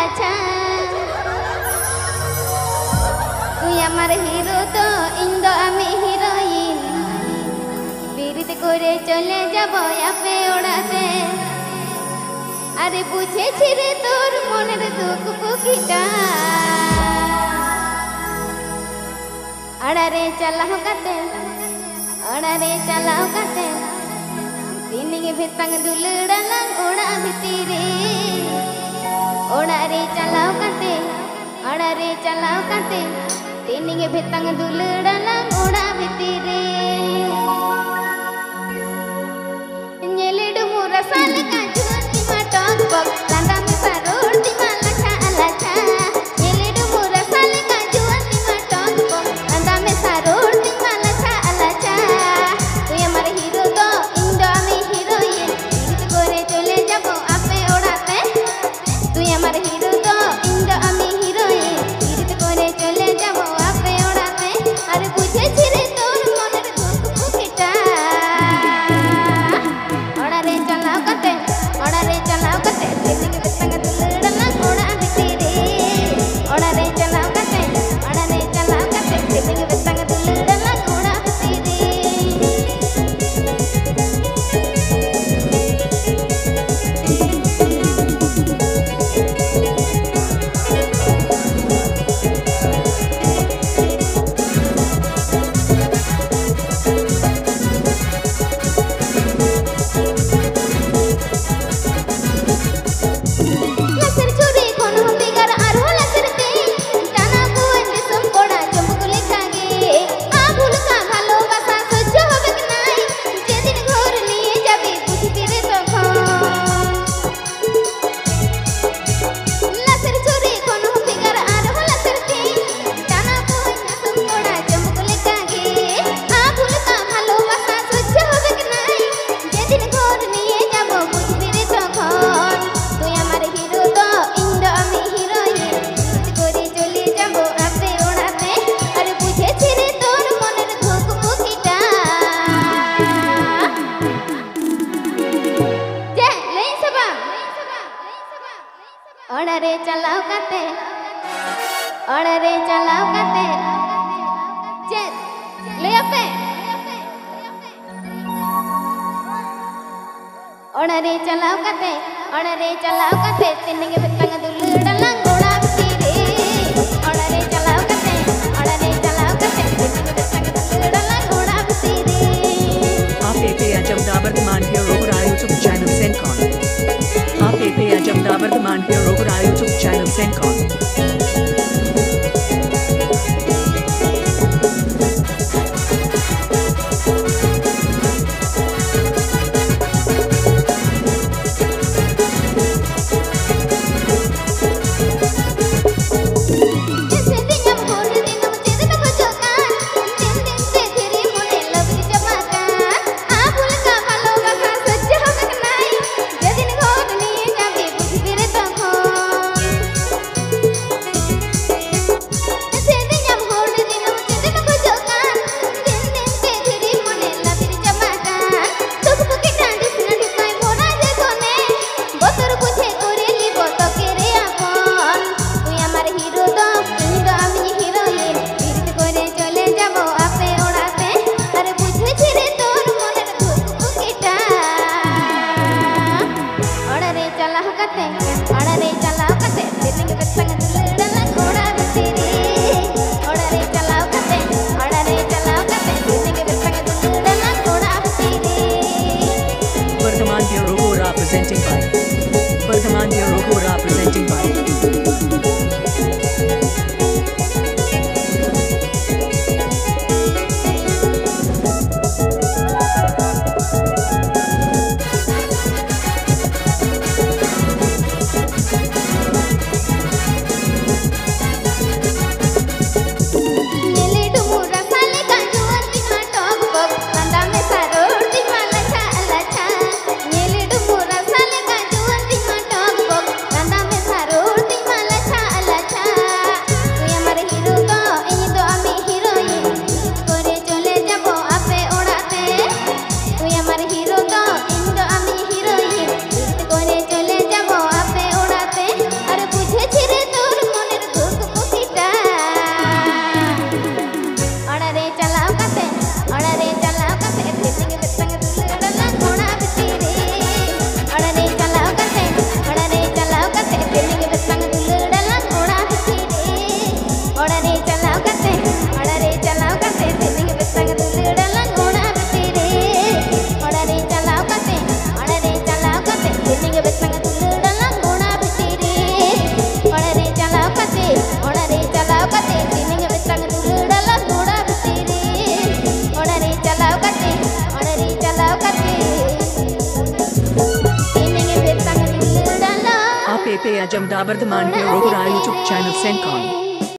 আলাছা তুই আমার হিরো তো ইন্দো আমি হিরোইন বিরিতে করে চলে যাব আপে ওড়াতে আরে বুঝেছি রে তোর মনের দুঃখ পুকিটা আড়ারে চালাও কাতে আড়ারে চালাও কাতে তিনিগে ভেতাঙ্গ দুলড়ালাং ওড়া ভিতরে ওড়ারে চালাও কাতে আড়ারে চালাও কাতে তিনিগে ভেতাঙ্গ দুলড়ালাং ওড়া ভিতরে ñeledu murasal kajuan tima tok bok landa me sarur tima lacha alacha ñeledu murasal kajuan tima tok bok landa me sarur tima lacha alacha tuy amar hero to indo ami heroine birit kore chole jabo ape odate tuy amar hero to indo ami heroine birit kore chole jabo ape odate ar bujhechi re tor moner dukh bukita oড়ারে চালাও কাতে তিনিগে বেতাঙ্গ দুলড়ালাং ওড়া ভিতরে ওড়ারে চালাও কাতে তিনিগে বেতাঙ্গ দুলড়ালাং ওড়া ভিতরে laser churi kono bigar ar ho laser te jana ko andisum koda chumkule kage abul ka bhalobasa sojjo hobe ki nai jedin ghor niye jabe buঝবি রে তখন laser churi kono bigar ar ho laser te jana ko andisum koda chumkule kage abul ka bhalobasa sojjo hobe ki nai jedin ghor niye jabo buঝবি রে তখন তুই আমার hero তো Indo আমি heroine বিরিত করে চলে যাব আপে ওড়াতে আর বুঝেছি রে তোর মনের ধুক পুকিটা যে লেই সবা ওড়ারে চালাও কাতে যে লে আপে ওড়ারে চালাও কাতে তিনিগে বেতাঙ্গ দুলড়ালাং ওড়া ভিতরে ওড়ারে চালাও কাতে তিনিগে বেতাঙ্গ দুলড়ালাং ওড়া ভিতরে आप एपीए जमदा वर्तमान हीरो को यूट्यूब चैनल सेंकॉन आप एपीए जमदा वर्तमान हीरो को यूट्यूब चैनल सेंकॉन Ajam Dabardaman Hero Kura YouTube channel Sencon.